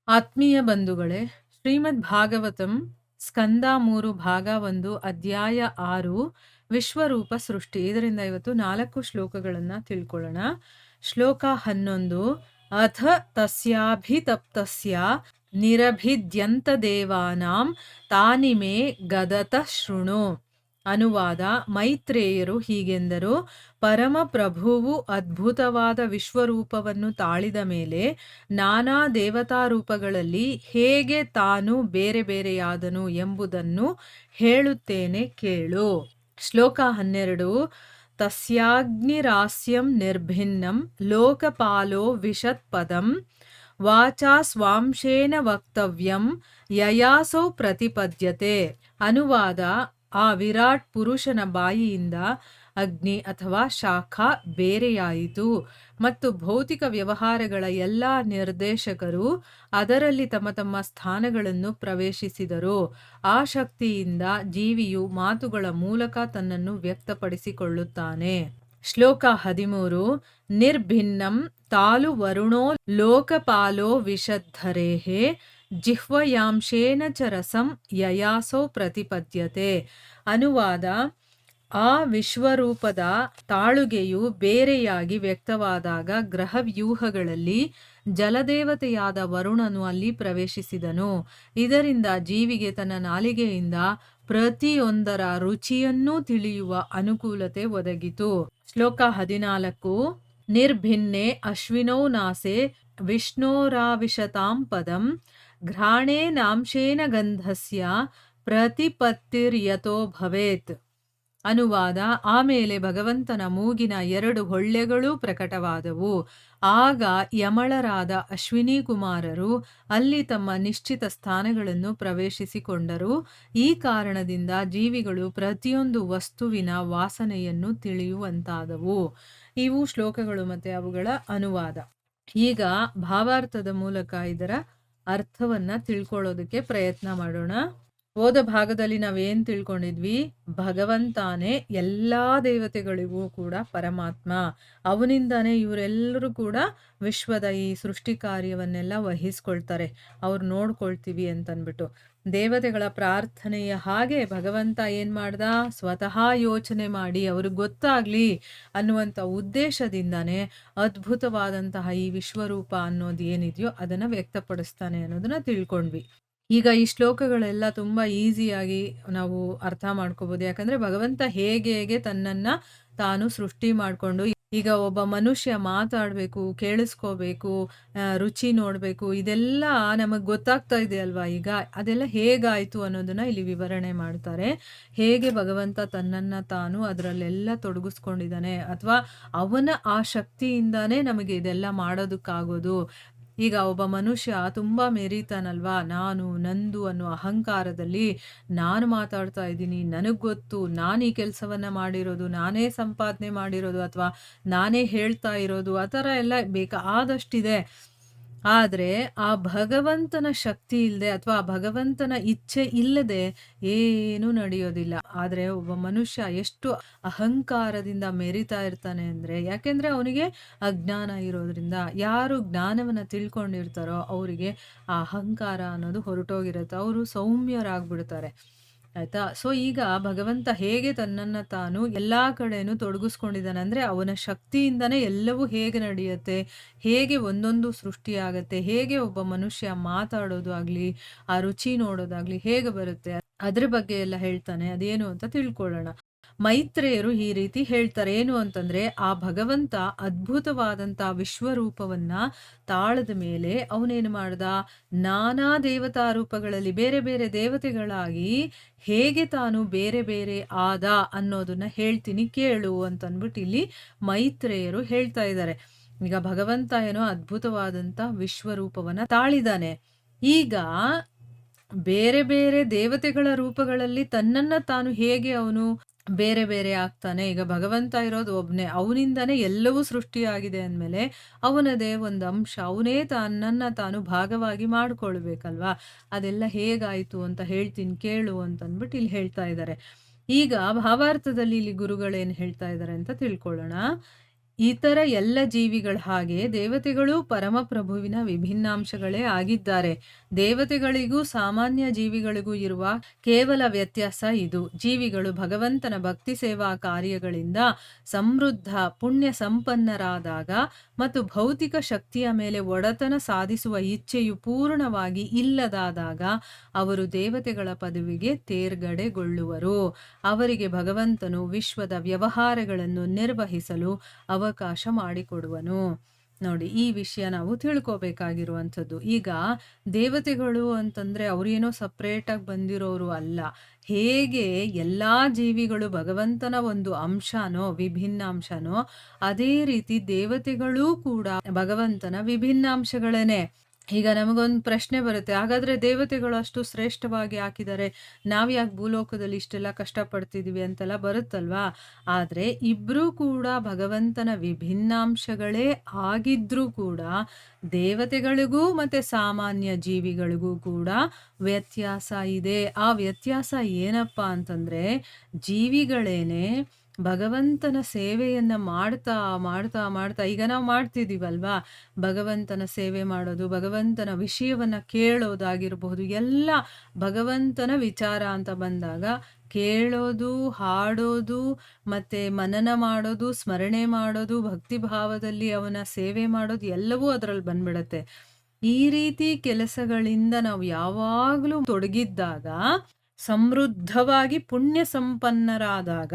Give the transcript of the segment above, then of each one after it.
ಆತ್ಮೀಯ ಬಂಧುಗಳೇ, ಶ್ರೀಮದ್ ಭಾಗವತಂ ಸ್ಕಂದ 3 ಭಾಗ 1 ಅಧ್ಯಾಯ 6 ವಿಶ್ವರೂಪ ಸೃಷ್ಟಿ. ಇದರಿಂದ ಇವತ್ತು 4 ಶ್ಲೋಕಗಳನ್ನ ತಿಳ್ಕೊಳ್ಳೋಣ. ಶ್ಲೋಕ 11. ಅಥ ತಸ್ಯಾಭಿತಪ್ತಸ್ಯ ನಿರಭಿದ್ಯಂತ ದೇವಾನಾಂ ತಾನಿಮೇ ಗದತಃ ಶೃಣು. ಅನುವಾದ: ಮೈತ್ರೇಯರು ಹೀಗೆಂದರು: ಪರಮ ಪ್ರಭುವು ಅದ್ಭುತವಾದ ವಿಶ್ವರೂಪವನ್ನು ತಾಳಿದ ಮೇಲೆ ನಾನಾ ದೇವತಾ ರೂಪಗಳಲ್ಲಿ ಹೇಗೆ ತಾನು ಬೇರೆ ಬೇರೆಯಾದನು ಎಂಬುದನ್ನು ಹೇಳುತ್ತೇನೆ ಕೇಳು. ಶ್ಲೋಕ 12. ತಸ್ಯಾಗ್ನಿರಾಸ್ಯಂ ನಿರ್ಭಿನ್ನಂ ಲೋಕಪಾಲೋ ವಿಶತ್ಪದಂ ವಾಚಾ ಸ್ವಾಂಶೇನ ವಕ್ತವ್ಯಂ ಯಯಾಸೌ ಪ್ರತಿಪದ್ಯತೆ. ಅನುವಾದ: ಆ ವಿರಾಟ್ ಪುರುಷನ ಬಾಯಿಯಿಂದ ಅಗ್ನಿ ಅಥವಾ ಶಾಖ ಬೇರೆಯಾಯಿತು ಮತ್ತು ಭೌತಿಕ ವ್ಯವಹಾರಗಳ ಎಲ್ಲ ನಿರ್ದೇಶಕರು ಅದರಲ್ಲಿ ತಮ್ಮ ತಮ್ಮ ಸ್ಥಾನಗಳನ್ನು ಪ್ರವೇಶಿಸಿದರು. ಆ ಶಕ್ತಿಯಿಂದ ಜೀವಿಯು ಮಾತುಗಳ ಮೂಲಕ ತನ್ನನ್ನು ವ್ಯಕ್ತಪಡಿಸಿಕೊಳ್ಳುತ್ತಾನೆ. ಶ್ಲೋಕ 13. ನಿರ್ಭಿನ್ನಂ ತಾಲು ವರುಣೋ ಲೋಕಪಾಲೋ ವಿಷದ್ಧರೇಃ ಜಿಹ್ವಯಾಂಶೇನ ಚ ರಸಂ ಯಯಾಸೋ ಪ್ರತಿಪದ್ಯತೆ. ಅನುವಾದ: ಆ ವಿಶ್ವರೂಪದ ತಾಳುಗೆಯು ಬೇರೆಯಾಗಿ ವ್ಯಕ್ತವಾದಾಗ ಗ್ರಹವ್ಯೂಹಗಳಲ್ಲಿ ಜಲದೇವತೆಯಾದ ವರುಣನು ಅಲ್ಲಿ ಪ್ರವೇಶಿಸಿದನು. ಇದರಿಂದ ಜೀವಿಗೆ ತನ್ನ ನಾಲಿಗೆಯಿಂದ ಪ್ರತಿಯೊಂದರ ರುಚಿಯನ್ನೂ ತಿಳಿಯುವ ಅನುಕೂಲತೆ ಒದಗಿತು. ಶ್ಲೋಕ 14. ನಿರ್ಭಿನ್ನೆ ಅಶ್ವಿನೌ ನಾಸೆ ವಿಷ್ಣೋರಾವಿಶತಾಂ ಪದಂ ಘ್ರಾಣೇನಾಂಶೇನ ಗಂಧಸ್ಯ ಪ್ರತಿಪತ್ತಿರ್ಯತೋ ಭವೇತ್. ಅನುವಾದ: ಆಮೇಲೆ ಭಗವಂತನ ಮೂಗಿನ 2 ಹೊಳ್ಳೆಗಳೂ ಪ್ರಕಟವಾದವು. ಆಗ ಯಮಳರಾದ ಅಶ್ವಿನಿ ಕುಮಾರರು ಅಲ್ಲಿ ತಮ್ಮ ನಿಶ್ಚಿತ ಸ್ಥಾನಗಳನ್ನು ಪ್ರವೇಶಿಸಿಕೊಂಡರು. ಈ ಕಾರಣದಿಂದ ಜೀವಿಗಳು ಪ್ರತಿಯೊಂದು ವಸ್ತುವಿನ ವಾಸನೆಯನ್ನು ತಿಳಿಯುವಂತಾದವು. ಇವು ಶ್ಲೋಕಗಳು ಮತ್ತೆ ಅವುಗಳ ಅನುವಾದ. ಈಗ ಭಾವಾರ್ಥದ ಮೂಲಕ ಇದರ ಅರ್ಥವನ್ನ ತಿಳ್ಕೊಳ್ಳೋದಕ್ಕೆ ಪ್ರಯತ್ನ ಮಾಡೋಣ. ಹೋದ ಭಾಗದಲ್ಲಿ ನಾವೇನ್ ತಿಳ್ಕೊಂಡಿದ್ವಿ? ಭಗವಂತಾನೇ ಎಲ್ಲಾ ದೇವತೆಗಳಿಗೂ ಕೂಡ ಪರಮಾತ್ಮ. ಅವನಿಂದಾನೇ ಇವರೆಲ್ಲರೂ ಕೂಡ ವಿಶ್ವದ ಈ ಸೃಷ್ಟಿ ಕಾರ್ಯವನ್ನೆಲ್ಲ ವಹಿಸ್ಕೊಳ್ತಾರೆ, ಅವ್ರು ನೋಡ್ಕೊಳ್ತೀವಿ ಅಂತನ್ಬಿಟ್ಟು. ದೇವತೆಗಳ ಪ್ರಾರ್ಥನೆಯ ಹಾಗೆ ಭಗವಂತ ಏನ್ ಮಾಡ್ದ? ಸ್ವತಃ ಯೋಚನೆ ಮಾಡಿ ಅವ್ರಿಗೆ ಗೊತ್ತಾಗ್ಲಿ ಅನ್ನುವಂಥ ಉದ್ದೇಶದಿಂದಾನೇ ಅದ್ಭುತವಾದಂತಹ ಈ ವಿಶ್ವರೂಪ ಅನ್ನೋದು ಏನಿದೆಯೋ ಅದನ್ನ ವ್ಯಕ್ತಪಡಿಸ್ತಾನೆ ಅನ್ನೋದನ್ನ ತಿಳ್ಕೊಂಡ್ವಿ. ಈಗ ಈ ಶ್ಲೋಕಗಳೆಲ್ಲ ತುಂಬ ಈಸಿಯಾಗಿ ನಾವು ಅರ್ಥ ಮಾಡ್ಕೋಬೋದು. ಯಾಕಂದರೆ ಭಗವಂತ ಹೇಗೆ ತನ್ನನ್ನು ತಾನು ಸೃಷ್ಟಿ ಮಾಡಿಕೊಂಡು, ಈಗ ಒಬ್ಬ ಮನುಷ್ಯ ಮಾತಾಡಬೇಕು, ಕೇಳಿಸ್ಕೋಬೇಕು, ರುಚಿ ನೋಡಬೇಕು, ಇದೆಲ್ಲ ನಮಗೆ ಗೊತ್ತಾಗ್ತಾ ಇದೆ ಅಲ್ವಾ? ಈಗ ಅದೆಲ್ಲ ಹೇಗಾಯಿತು ಅನ್ನೋದನ್ನ ಇಲ್ಲಿ ವಿವರಣೆ ಮಾಡ್ತಾರೆ. ಹೇಗೆ ಭಗವಂತ ತನ್ನನ್ನು ತಾನು ಅದರಲ್ಲೆಲ್ಲ ತೊಡಗಿಸ್ಕೊಂಡಿದ್ದಾನೆ, ಅಥವಾ ಅವನ ಆ ಶಕ್ತಿಯಿಂದಾನೇ ನಮಗೆ ಇದೆಲ್ಲ ಮಾಡೋದಕ್ಕಾಗೋದು. ಈಗ ಒಬ್ಬ ಮನುಷ್ಯ ತುಂಬ ಮೆರೀತಾನಲ್ವಾ, ನಾನು ನಂದು ಅನ್ನೋ ಅಹಂಕಾರದಲ್ಲಿ ನಾನು ಮಾತಾಡ್ತಾ ಇದ್ದೀನಿ, ನನಗೆ ಗೊತ್ತು, ನಾನು ಈ ಕೆಲಸವನ್ನು ಮಾಡಿರೋದು, ನಾನೇ ಸಂಪಾದನೆ ಮಾಡಿರೋದು, ಅಥವಾ ನಾನೇ ಹೇಳ್ತಾ ಇರೋದು, ಆ ಥರ ಎಲ್ಲ ಬೇಕಾದಷ್ಟಿದೆ. ಆದರೆ ಆ ಭಗವಂತನ ಶಕ್ತಿ ಇಲ್ಲದೆ ಅಥವಾ ಆ ಭಗವಂತನ ಇಚ್ಛೆ ಇಲ್ಲದೆ ಏನೂ ನಡೆಯೋದಿಲ್ಲ. ಆದರೆ ಒಬ್ಬ ಮನುಷ್ಯ ಎಷ್ಟು ಅಹಂಕಾರದಿಂದ ಮೆರಿತಾ ಇರ್ತಾನೆ ಅಂದರೆ, ಯಾಕೆಂದರೆ ಅವನಿಗೆ ಅಜ್ಞಾನ ಇರೋದ್ರಿಂದ. ಯಾರು ಜ್ಞಾನವನ್ನು ತಿಳ್ಕೊಂಡಿರ್ತಾರೋ ಅವರಿಗೆ ಆ ಅಹಂಕಾರ ಅನ್ನೋದು ಹೊರಟೋಗಿರುತ್ತೆ, ಅವರು ಸೌಮ್ಯರಾಗ್ಬಿಡ್ತಾರೆ. ಆಯ್ತಾ? ಸೊ ಈಗ ಭಗವಂತ ಹೇಗೆ ತನ್ನನ್ನು ತಾನು ಎಲ್ಲ ಕಡೆನೂ ತೊಡಗಿಸ್ಕೊಂಡಿದ್ದಾನೆ ಅಂದರೆ, ಅವನ ಶಕ್ತಿಯಿಂದನೇ ಎಲ್ಲವೂ ಹೇಗೆ ನಡೆಯುತ್ತೆ, ಹೇಗೆ ಒಂದೊಂದು ಸೃಷ್ಟಿಯಾಗತ್ತೆ, ಹೇಗೆ ಒಬ್ಬ ಮನುಷ್ಯ ಮಾತಾಡೋದು ಆಗಲಿ, ಆ ರುಚಿ ನೋಡೋದಾಗ್ಲಿ ಹೇಗೆ ಬರುತ್ತೆ, ಅದ್ರ ಬಗ್ಗೆ ಎಲ್ಲ ಹೇಳ್ತಾನೆ. ಅದೇನು ಅಂತ ತಿಳ್ಕೊಳ್ಳೋಣ. ಮೈತ್ರೇಯರು ಈ ರೀತಿ ಹೇಳ್ತಾರೆ. ಏನು ಅಂತಂದ್ರೆ, ಆ ಭಗವಂತ ಅದ್ಭುತವಾದಂಥ ವಿಶ್ವರೂಪವನ್ನ ತಾಳದ ಮೇಲೆ ಅವನೇನು ಮಾಡ್ದ? ನಾನಾ ದೇವತಾ ರೂಪಗಳಲ್ಲಿ ಬೇರೆ ಬೇರೆ ದೇವತೆಗಳಾಗಿ ಹೇಗೆ ತಾನು ಬೇರೆ ಬೇರೆ ಆದ ಅನ್ನೋದನ್ನ ಹೇಳ್ತೀನಿ ಕೇಳು ಅಂತನ್ಬಿಟ್ಟು ಇಲ್ಲಿ ಮೈತ್ರೇಯರು ಹೇಳ್ತಾ ಇದ್ದಾರೆ. ಈಗ ಭಗವಂತ ಏನೋ ಅದ್ಭುತವಾದಂಥ ವಿಶ್ವರೂಪವನ್ನ ತಾಳಿದಾನೆ. ಈಗ ಬೇರೆ ಬೇರೆ ದೇವತೆಗಳ ರೂಪಗಳಲ್ಲಿ ತನ್ನನ್ನ ತಾನು ಹೇಗೆ ಅವನು ಬೇರೆ ಬೇರೆ ಆಗ್ತಾನೆ? ಈಗ ಭಗವಂತ ಇರೋದು ಒಬ್ನೇ, ಅವನಿಂದಾನೇ ಎಲ್ಲವೂ ಸೃಷ್ಟಿಯಾಗಿದೆ ಅಂದಮೇಲೆ ಅವನದೇ ಒಂದು ಅಂಶ, ಅವನೇ ತನ್ನನ್ನು ತಾನು ಭಾಗವಾಗಿ ಮಾಡ್ಕೊಳ್ಬೇಕಲ್ವಾ? ಅದೆಲ್ಲ ಹೇಗಾಯಿತು ಅಂತ ಹೇಳ್ತೀನಿ ಕೇಳು ಅಂತಂದ್ಬಿಟ್ಟು ಇಲ್ಲಿ ಹೇಳ್ತಾ ಇದ್ದಾರೆ. ಈಗ ಭಾವಾರ್ಥದಲ್ಲಿ ಇಲ್ಲಿ ಗುರುಗಳೇನು ಹೇಳ್ತಾ ಇದ್ದಾರೆ ಅಂತ ತಿಳ್ಕೊಳ್ಳೋಣ. ಇತರ ಎಲ್ಲ ಜೀವಿಗಳ ಹಾಗೆ ದೇವತೆಗಳು ಪರಮಪ್ರಭುವಿನ ವಿಭಿನ್ನಾಂಶಗಳೇ ಆಗಿದ್ದಾರೆ. ದೇವತೆಗಳಿಗೂ ಸಾಮಾನ್ಯ ಜೀವಿಗಳಿಗೂ ಇರುವ ಕೇವಲ ವ್ಯತ್ಯಾಸ ಇದು. ಜೀವಿಗಳು ಭಗವಂತನ ಭಕ್ತಿ ಸೇವಾ ಕಾರ್ಯಗಳಿಂದ ಸಮೃದ್ಧ, ಪುಣ್ಯ ಸಂಪನ್ನರಾದಾಗ ಮತ್ತು ಭೌತಿಕ ಶಕ್ತಿಯ ಮೇಲೆ ಒಡೆತನ ಸಾಧಿಸುವ ಇಚ್ಛೆಯು ಪೂರ್ಣವಾಗಿ ಇಲ್ಲದಾದಾಗ ಅವರು ದೇವತೆಗಳ ಪದವಿಗೆ ತೇರ್ಗಡೆಗೊಳ್ಳುವರು. ಅವರಿಗೆ ಭಗವಂತನು ವಿಶ್ವದ ವ್ಯವಹಾರಗಳನ್ನು ನಿರ್ವಹಿಸಲು ಅವಕಾಶ ಮಾಡಿಕೊಡುವನು. ನೋಡಿ, ಈ ವಿಷಯ ನಾವು ತಿಳ್ಕೋಬೇಕಾಗಿರುವಂಥದ್ದು. ಈಗ ದೇವತೆಗಳು ಅಂತಂದ್ರೆ ಅವ್ರೇನೋ ಸಪ್ರೇಟಾಗಿ ಬಂದಿರೋರು ಅಲ್ಲ. ಹೇಗೆ ಎಲ್ಲಾ ಜೀವಿಗಳು ಭಗವಂತನ ಒಂದು ಅಂಶನೋ, ವಿಭಿನ್ನಾಂಶನೋ, ಅದೇ ರೀತಿ ದೇವತೆಗಳೂ ಕೂಡ ಭಗವಂತನ ವಿಭಿನ್ನಾಂಶಗಳೇನೆ. ಈಗ ನಮಗೊಂದು ಪ್ರಶ್ನೆ ಬರುತ್ತೆ, ಹಾಗಾದ್ರೆ ದೇವತೆಗಳು ಅಷ್ಟು ಶ್ರೇಷ್ಠವಾಗಿ ಹಾಕಿದ್ದಾರೆ, ನಾವ್ ಯಾಕೆ ಭೂಲೋಕದಲ್ಲಿ ಇಷ್ಟೆಲ್ಲ ಕಷ್ಟಪಡ್ತಿದೀವಿ ಅಂತೆಲ್ಲ ಬರುತ್ತಲ್ವಾ? ಆದ್ರೆ ಇಬ್ರು ಕೂಡ ಭಗವಂತನ ವಿಭಿನ್ನಾಂಶಗಳೇ ಆಗಿದ್ರೂ ಕೂಡ ದೇವತೆಗಳಿಗೂ ಮತ್ತೆ ಸಾಮಾನ್ಯ ಜೀವಿಗಳಿಗೂ ಕೂಡ ವ್ಯತ್ಯಾಸ ಇದೆ. ಆ ವ್ಯತ್ಯಾಸ ಏನಪ್ಪಾ ಅಂತಂದ್ರೆ, ಜೀವಿಗಳೇನೆ ಭಗವಂತನ ಸೇವೆಯನ್ನ ಮಾಡ್ತಾ ಮಾಡ್ತಾ ಮಾಡ್ತಾ ಈಗ ನಾವು ಮಾಡ್ತಿದೀವಲ್ವಾ, ಭಗವಂತನ ಸೇವೆ ಮಾಡೋದು, ಭಗವಂತನ ವಿಷಯವನ್ನ ಕೇಳೋದಾಗಿರಬಹುದು, ಎಲ್ಲ ಭಗವಂತನ ವಿಚಾರ ಅಂತ ಬಂದಾಗ ಕೇಳೋದು, ಹಾಡೋದು, ಮತ್ತೆ ಮನನ ಮಾಡೋದು, ಸ್ಮರಣೆ ಮಾಡೋದು, ಭಕ್ತಿ ಭಾವದಲ್ಲಿ ಅವನ ಸೇವೆ ಮಾಡೋದು ಎಲ್ಲವೂ ಅದರಲ್ಲಿ ಬಂದ್ಬಿಡತ್ತೆ. ಈ ರೀತಿ ಕೆಲಸಗಳಿಂದ ನಾವು ಯಾವಾಗಲೂ ತೊಡಗಿದ್ದಾಗ, ಸಮೃದ್ಧವಾಗಿ ಪುಣ್ಯ ಸಂಪನ್ನರಾದಾಗ,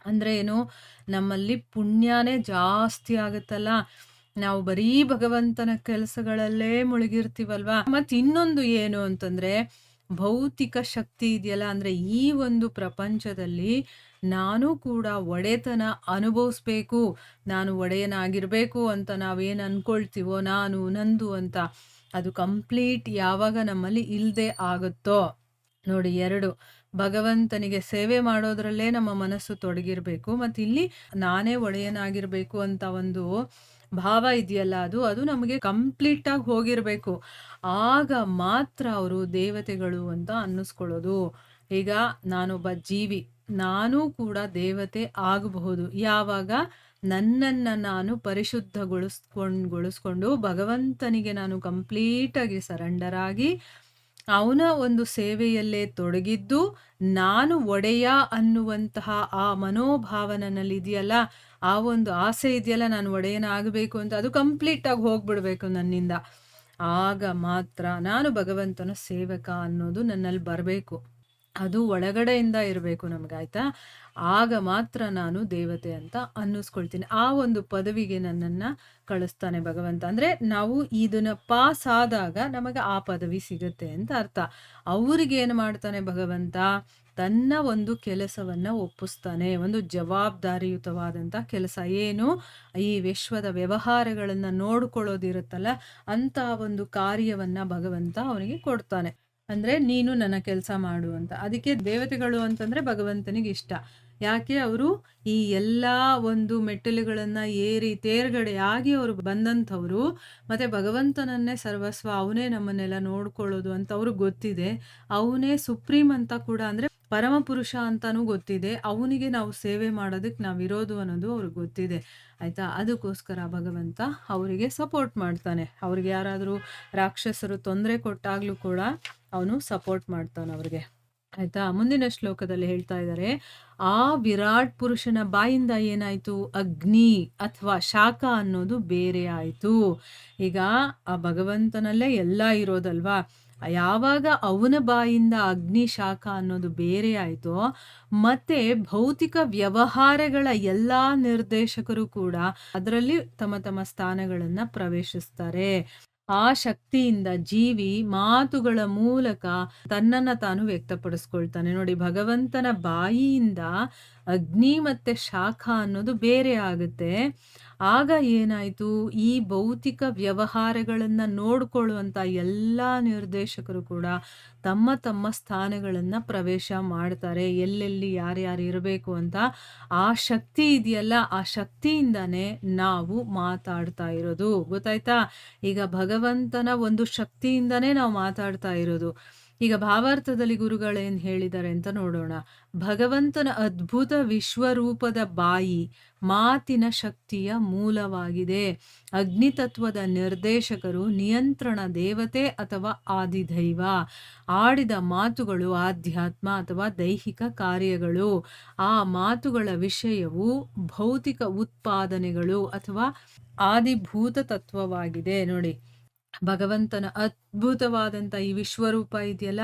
ಅಂದ್ರೆ ಏನು, ನಮ್ಮಲ್ಲಿ ಪುಣ್ಯನೇ ಜಾಸ್ತಿ ಆಗುತ್ತಲ್ಲ, ನಾವು ಬರೀ ಭಗವಂತನ ಕೆಲಸಗಳಲ್ಲೇ ಮುಳುಗಿರ್ತೀವಲ್ವಾ. ಮತ್ತೆ ಇನ್ನೊಂದು ಏನು ಅಂತಂದ್ರೆ, ಭೌತಿಕ ಶಕ್ತಿ ಇದೆಯಲ್ಲ, ಅಂದ್ರೆ ಈ ಒಂದು ಪ್ರಪಂಚದಲ್ಲಿ ನಾನು ಕೂಡ ಒಡೆತನ ಅನುಭವಿಸ್ಬೇಕು, ನಾನು ಒಡೆಯನಾಗಿರ್ಬೇಕು ಅಂತ ನಾವೇನು ಅನ್ಕೊಳ್ತೀವೋ, ನಾನು ನಂದು ಅಂತ, ಅದು ಕಂಪ್ಲೀಟ್ ಯಾವಾಗ ನಮ್ಮಲ್ಲಿ ಇಲ್ದೆ ಆಗುತ್ತೋ ನೋಡಿ. ಎರಡು, ಭಗವಂತನಿಗೆ ಸೇವೆ ಮಾಡೋದ್ರಲ್ಲೇ ನಮ್ಮ ಮನಸ್ಸು ತೊಡಗಿರ್ಬೇಕು, ಮತ್ತೆ ಇಲ್ಲಿ ನಾನೇ ಒಡೆಯನಾಗಿರ್ಬೇಕು ಅಂತ ಒಂದು ಭಾವ ಇದೆಯಲ್ಲ, ಅದು ನಮಗೆ ಕಂಪ್ಲೀಟ್ ಆಗಿ ಹೋಗಿರ್ಬೇಕು. ಆಗ ಮಾತ್ರ ಅವರು ದೇವತೆಗಳು ಅಂತ ಅನ್ನಿಸ್ಕೊಳ್ಳೋದು. ಈಗ ನಾನೊಬ್ಬ ಜೀವಿ, ನಾನೂ ಕೂಡ ದೇವತೆ ಆಗಬಹುದು ಯಾವಾಗ ನನ್ನನ್ನ ನಾನು ಪರಿಶುದ್ಧಗೊಳಿಸ್ಕೊಂಡು ಭಗವಂತನಿಗೆ ನಾನು ಕಂಪ್ಲೀಟ್ ಆಗಿ ಸರೆಂಡರ್ ಆಗಿ ಅವನ ಒಂದು ಸೇವೆಯಲ್ಲೇ ತೊಡಗಿದ್ದು, ನಾನು ಒಡೆಯ ಅನ್ನುವಂತಹ ಆ ಮನೋಭಾವ ನನ್ನಲ್ಲಿ ಇದೆಯಲ್ಲ, ಆ ಒಂದು ಆಸೆ ಇದೆಯಲ್ಲ, ನಾನು ಒಡೆಯನಾಗಬೇಕು ಅಂತ, ಅದು ಕಂಪ್ಲೀಟ್ ಆಗಿ ಹೋಗ್ಬಿಡ್ಬೇಕು ನನ್ನಿಂದ. ಆಗ ಮಾತ್ರ ನಾನು ಭಗವಂತನ ಸೇವಕ ಅನ್ನೋದು ನನ್ನಲ್ಲಿ ಬರಬೇಕು. ಅದು ಒಳಗಡೆಯಿಂದ ಇರಬೇಕು ನಮಗಾಯ್ತಾ. ಆಗ ಮಾತ್ರ ನಾನು ದೇವತೆ ಅಂತ ಅನ್ನಿಸ್ಕೊಳ್ತೀನಿ. ಆ ಒಂದು ಪದವಿಗೆ ನನ್ನನ್ನ ಕಳಿಸ್ತಾನೆ ಭಗವಂತ. ಅಂದ್ರೆ ನಾವು ಇದನ್ನ ಪಾಸ್ ಆದಾಗ ನಮಗೆ ಆ ಪದವಿ ಸಿಗುತ್ತೆ ಅಂತ ಅರ್ಥ. ಅವ್ರಿಗೆ ಏನು ಮಾಡ್ತಾನೆ ಭಗವಂತ, ತನ್ನ ಒಂದು ಕೆಲಸವನ್ನ ಒಪ್ಪಿಸ್ತಾನೆ. ಒಂದು ಜವಾಬ್ದಾರಿಯುತವಾದಂಥ ಕೆಲಸ. ಏನು, ಈ ವಿಶ್ವದ ವ್ಯವಹಾರಗಳನ್ನ ನೋಡ್ಕೊಳ್ಳೋದಿರುತ್ತಲ್ಲ, ಅಂತ ಒಂದು ಕಾರ್ಯವನ್ನ ಭಗವಂತ ಅವನಿಗೆ ಕೊಡ್ತಾನೆ. ಅಂದ್ರೆ ನೀನು ನನ್ನ ಕೆಲಸ ಮಾಡು ಅಂತ. ಅದಕ್ಕೆ ದೇವತೆಗಳು ಅಂತಂದ್ರೆ ಭಗವಂತನಿಗೆ ಇಷ್ಟ. ಯಾಕೆ, ಅವರು ಈ ಎಲ್ಲಾ ಒಂದು ಮೆಟ್ಟಿಲುಗಳನ್ನ ಏರಿ ತೇರ್ಗಡೆಯಾಗಿ ಅವರು ಬಂದಂಥವ್ರು, ಮತ್ತೆ ಭಗವಂತನನ್ನೇ ಸರ್ವಸ್ವ, ಅವನೇ ನಮ್ಮನ್ನೆಲ್ಲ ನೋಡ್ಕೊಳ್ಳೋದು ಅಂತ ಅವ್ರಿಗೆ ಗೊತ್ತಿದೆ. ಅವನೇ ಸುಪ್ರೀಂ ಅಂತ ಕೂಡ, ಅಂದ್ರೆ ಪರಮ ಪುರುಷ ಅಂತಾನೂ ಗೊತ್ತಿದೆ. ಅವನಿಗೆ ನಾವು ಸೇವೆ ಮಾಡೋದಕ್ಕೆ ನಾವಿರೋದು ಅನ್ನೋದು ಅವ್ರಿಗೆ ಗೊತ್ತಿದೆ ಆಯ್ತಾ. ಅದಕ್ಕೋಸ್ಕರ ಭಗವಂತ ಅವರಿಗೆ ಸಪೋರ್ಟ್ ಮಾಡ್ತಾನೆ. ಅವ್ರಿಗೆ ಯಾರಾದರೂ ರಾಕ್ಷಸರು ತೊಂದರೆ ಕೊಟ್ಟಾಗ್ಲೂ ಕೂಡ ಅವನು ಸಪೋರ್ಟ್ ಮಾಡ್ತಾನೆ ಅವ್ರಿಗೆ ಆಯ್ತಾ. ಮುಂದಿನ ಶ್ಲೋಕದಲ್ಲಿ ಹೇಳ್ತಾ ಇದ್ದಾರೆ, ಆ ವಿರಾಟ್ ಪುರುಷನ ಬಾಯಿಂದ ಏನಾಯ್ತು, ಅಗ್ನಿ ಅಥವಾ ಶಾಖ ಅನ್ನೋದು ಬೇರೆ ಆಯ್ತು. ಈಗ ಆ ಭಗವಂತನಲ್ಲೇ ಎಲ್ಲ ಇರೋದಲ್ವಾ, ಯಾವಾಗ ಅವನ ಬಾಯಿಂದ ಅಗ್ನಿ ಶಾಖ ಅನ್ನೋದು ಬೇರೆ ಆಯ್ತೋ, ಮತ್ತೆ ಭೌತಿಕ ವ್ಯವಹಾರಗಳ ಎಲ್ಲಾ ನಿರ್ದೇಶಕರು ಕೂಡ ಅದರಲ್ಲಿ ತಮ್ಮ ತಮ್ಮ ಸ್ಥಾನಗಳನ್ನ ಪ್ರವೇಶಿಸ್ತಾರೆ. ಆ ಶಕ್ತಿಯಿಂದ ಜೀವಿ ಮಾತುಗಳ ಮೂಲಕ ತನ್ನನ್ನ ತಾನು ವ್ಯಕ್ತಪಡಿಸ್ಕೊಳ್ತಾನೆ. ನೋಡಿ, ಭಗವಂತನ ಬಾಯಿಯಿಂದ ಅಗ್ನಿ ಮತ್ತೆ ಶಾಖ ಅನ್ನೋದು ಬೇರೆ ಆಗುತ್ತೆ. ಆಗ ಏನಾಯ್ತು, ಈ ಭೌತಿಕ ವ್ಯವಹಾರಗಳನ್ನ ನೋಡ್ಕೊಳ್ಳುವಂತ ಎಲ್ಲಾ ನಿರ್ದೇಶಕರು ಕೂಡ ತಮ್ಮ ತಮ್ಮ ಸ್ಥಾನಗಳನ್ನ ಪ್ರವೇಶ ಮಾಡ್ತಾರೆ, ಎಲ್ಲೆಲ್ಲಿ ಯಾರ್ಯಾರು ಇರಬೇಕು ಅಂತ. ಆ ಶಕ್ತಿ ಇದೆಯಲ್ಲ, ಆ ಶಕ್ತಿಯಿಂದಾನೇ ನಾವು ಮಾತಾಡ್ತಾ ಇರೋದು, ಗೊತ್ತಾಯ್ತಾ. ಈಗ ಭಗವಂತನ ಒಂದು ಶಕ್ತಿಯಿಂದಾನೇ ನಾವು ಮಾತಾಡ್ತಾ ಇರೋದು. ಈಗ ಭಾವಾರ್ಥದಲ್ಲಿ ಗುರುಗಳೇನ್ ಹೇಳಿದ್ದಾರೆ ಅಂತ ನೋಡೋಣ. ಭಗವಂತನ ಅದ್ಭುತ ವಿಶ್ವರೂಪದ ಬಾಯಿ ಮಾತಿನ ಶಕ್ತಿಯ ಮೂಲವಾಗಿದೆ. ಅಗ್ನಿತತ್ವದ ನಿರ್ದೇಶಕರು ನಿಯಂತ್ರಣ ದೇವತೆ ಅಥವಾ ಆದಿದೈವ. ಆಡಿದ ಮಾತುಗಳು ಆಧ್ಯಾತ್ಮ ಅಥವಾ ದೈಹಿಕ ಕಾರ್ಯಗಳು. ಆ ಮಾತುಗಳ ವಿಷಯವು ಭೌತಿಕ ಉತ್ಪಾದನೆಗಳು ಅಥವಾ ಆದಿಭೂತ ತತ್ವವಾಗಿದೆ. ನೋಡಿ, ಭಗವಂತನ ಅದ್ಭುತವಾದಂಥ ಈ ವಿಶ್ವರೂಪ ಇದೆಯಲ್ಲ,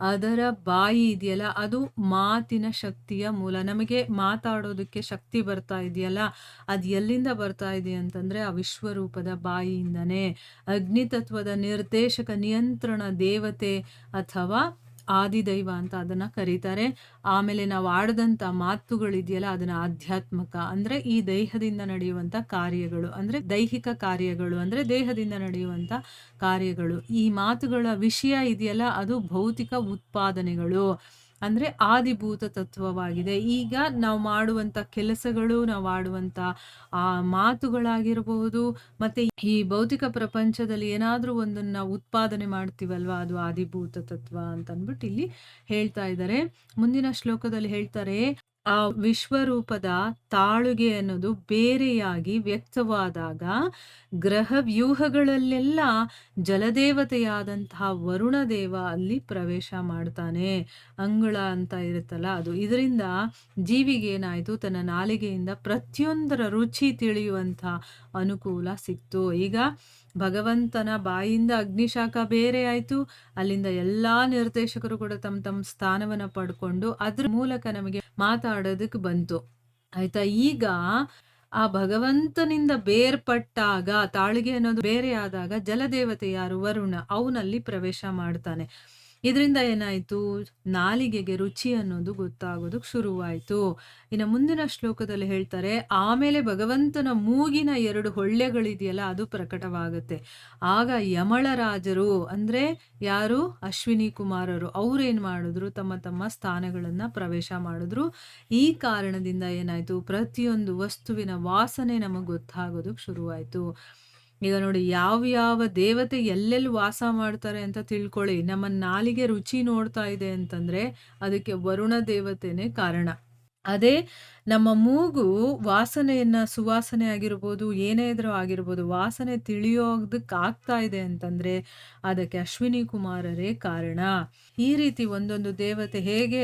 ಅದರ ಬಾಯಿ ಇದೆಯಲ್ಲ, ಅದು ಮಾತಿನ ಶಕ್ತಿಯ ಮೂಲ. ನಮಗೆ ಮಾತಾಡೋದಕ್ಕೆ ಶಕ್ತಿ ಬರ್ತಾ ಇದೆಯಲ್ಲ, ಅದು ಎಲ್ಲಿಂದ ಬರ್ತಾ ಇದೆ ಅಂತಂದ್ರೆ ಆ ವಿಶ್ವರೂಪದ ಬಾಯಿಯಿಂದನೇ. ಅಗ್ನಿತತ್ವದ ನಿರ್ದೇಶಕ ನಿಯಂತ್ರಣ ದೇವತೆ ಅಥವಾ ಆದಿದೈವ ಅಂತ ಅದನ್ನ ಕರೀತಾರೆ. ಆಮೇಲೆ ನಾವು ಆಡದಂಥ ಮಾತುಗಳಿದೆಯಲ್ಲ, ಅದನ್ನ ಆಧ್ಯಾತ್ಮಕ ಅಂದ್ರೆ ಈ ದೇಹದಿಂದ ನಡೆಯುವಂಥ ಕಾರ್ಯಗಳು, ಅಂದ್ರೆ ದೈಹಿಕ ಕಾರ್ಯಗಳು, ಅಂದ್ರೆ ದೇಹದಿಂದ ನಡೆಯುವಂಥ ಕಾರ್ಯಗಳು. ಈ ಮಾತುಗಳ ವಿಷಯ ಇದೆಯಲ್ಲ, ಅದು ಭೌತಿಕ ಉತ್ಪಾದನೆಗಳು, ಅಂದ್ರೆ ಆದಿಭೂತ ತತ್ವವಾಗಿದೆ. ಈಗ ನಾವು ಮಾಡುವಂಥ ಕೆಲಸಗಳು, ನಾವು ಆಡುವಂಥ ಆ ಮಾತುಗಳಾಗಿರಬಹುದು, ಮತ್ತೆ ಈ ಭೌತಿಕ ಪ್ರಪಂಚದಲ್ಲಿ ಏನಾದ್ರೂ ಒಂದನ್ನ ಉತ್ಪಾದನೆ ಮಾಡ್ತೀವಲ್ವಾ, ಅದು ಆದಿಭೂತ ತತ್ವ ಅಂತ ಅಂದ್ಬಿಟ್ಟು ಇಲ್ಲಿ ಹೇಳ್ತಾ ಇದ್ದಾರೆ. ಮುಂದಿನ ಶ್ಲೋಕದಲ್ಲಿ ಹೇಳ್ತಾರೆ, ಆ ವಿಶ್ವರೂಪದ ತಾಳುಗೆ ಅನ್ನೋದು ಬೇರೆಯಾಗಿ ವ್ಯಕ್ತವಾದಾಗ ಗ್ರಹ ವ್ಯೂಹಗಳಲ್ಲೆಲ್ಲ ಜಲದೇವತೆಯಾದಂತಹ ವರುಣದೇವ ಅಲ್ಲಿ ಪ್ರವೇಶ ಮಾಡ್ತಾನೆ. ಅಂಗಳ ಅಂತ ಇರುತ್ತಲ್ಲ ಅದು. ಇದರಿಂದ ಜೀವಿಗೆ ಏನಾಯ್ತು, ತನ್ನ ನಾಲಿಗೆಯಿಂದ ಪ್ರತಿಯೊಂದರ ರುಚಿ ತಿಳಿಯುವಂಥ ಅನುಕೂಲ ಸಿಕ್ತು. ಈಗ ಭಗವಂತನ ಬಾಯಿಂದ ಅಗ್ನಿಶಾಖ ಬೇರೆ ಆಯ್ತು, ಅಲ್ಲಿಂದ ಎಲ್ಲಾ ನಿರ್ದೇಶಕರು ಕೂಡ ತಮ್ಮ ತಮ್ಮ ಸ್ಥಾನವನ್ನ ಪಡ್ಕೊಂಡು ಅದ್ರ ಮೂಲಕ ನಮಗೆ ಮಾತಾಡೋದಕ್ಕೆ ಬಂತು. ಆಯ್ತಾ. ಈಗ ಆ ಭಗವಂತನಿಂದ ಬೇರ್ಪಟ್ಟಾಗ, ತಾಳಿಗೆ ಅನ್ನೋದು ಬೇರೆ ಆದಾಗ ಜಲದೇವತೆ ಯಾರು, ವರುಣ, ಅವನಲ್ಲಿ ಪ್ರವೇಶ ಮಾಡ್ತಾನೆ. ಇದರಿಂದ ಏನಾಯ್ತು, ನಾಲಿಗೆಗೆ ರುಚಿ ಅನ್ನೋದು ಗೊತ್ತಾಗೋದಕ್ಕೆ ಶುರುವಾಯ್ತು. ಇನ್ನು ಮುಂದಿನ ಶ್ಲೋಕದಲ್ಲಿ ಹೇಳ್ತಾರೆ, ಆಮೇಲೆ ಭಗವಂತನ ಮೂಗಿನ 2 ಹೊಳ್ಳೆಗಳಿದೆಯಲ್ಲ ಅದು ಪ್ರಕಟವಾಗುತ್ತೆ. ಆಗ ಯಮಳರಾಜರು ಅಂದ್ರೆ ಯಾರು, ಅಶ್ವಿನಿ ಕುಮಾರರು, ಅವ್ರೇನ್ ಮಾಡಿದ್ರು, ತಮ್ಮ ತಮ್ಮ ಸ್ಥಾನಗಳನ್ನ ಪ್ರವೇಶ ಮಾಡಿದ್ರು. ಈ ಕಾರಣದಿಂದ ಏನಾಯ್ತು, ಪ್ರತಿಯೊಂದು ವಸ್ತುವಿನ ವಾಸನೆ ನಮಗೆ ಗೊತ್ತಾಗೋದಕ್ಕೆ ಶುರುವಾಯ್ತು. ಈಗ ನೋಡಿ, ಯಾವ ದೇವತೆ ಎಲ್ಲೆಲ್ಲಿ ವಾಸ ಮಾಡ್ತಾರೆ ಅಂತ ತಿಳ್ಕೊಳ್ಳಿ. ನಮ್ಮ ನಾಲಿಗೆ ರುಚಿ ನೋಡ್ತಾ ಇದೆ ಅಂತಂದ್ರೆ ಅದಕ್ಕೆ ವರುಣ ದೇವತೆನೇ ಕಾರಣ. ಅದೇ ನಮ್ಮ ಮೂಗು ವಾಸನೆಯನ್ನ, ಸುವಾಸನೆ ಆಗಿರ್ಬೋದು, ಏನೇ ಇದ್ರೂ ಆಗಿರ್ಬೋದು, ವಾಸನೆ ತಿಳಿಯೋದಕ್ಕೆ ಆಗ್ತಾ ಇದೆ ಅಂತಂದ್ರೆ ಅದಕ್ಕೆ ಅಶ್ವಿನಿ ಕುಮಾರರೇ ಕಾರಣ. ಈ ರೀತಿ ಒಂದೊಂದು ದೇವತೆ ಹೇಗೆ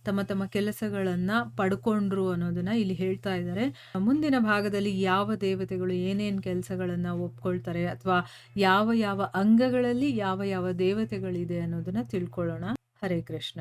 ತಮ್ಮ ತಮ್ಮ ಕೆಲಸಗಳನ್ನ ಪಡ್ಕೊಂಡ್ರು ಅನ್ನೋದನ್ನ ಇಲ್ಲಿ ಹೇಳ್ತಾ ಇದ್ದಾರೆ. ಮುಂದಿನ ಭಾಗದಲ್ಲಿ ಯಾವ ದೇವತೆಗಳು ಏನೇನ್ ಕೆಲಸಗಳನ್ನ ಒಪ್ಕೊಳ್ತಾರೆ, ಅಥವಾ ಯಾವ ಯಾವ ಅಂಗಗಳಲ್ಲಿ ಯಾವ ಯಾವ ದೇವತೆಗಳಿದೆ ಅನ್ನೋದನ್ನ ತಿಳ್ಕೊಳ್ಳೋಣ. ಹರೇ ಕೃಷ್ಣ.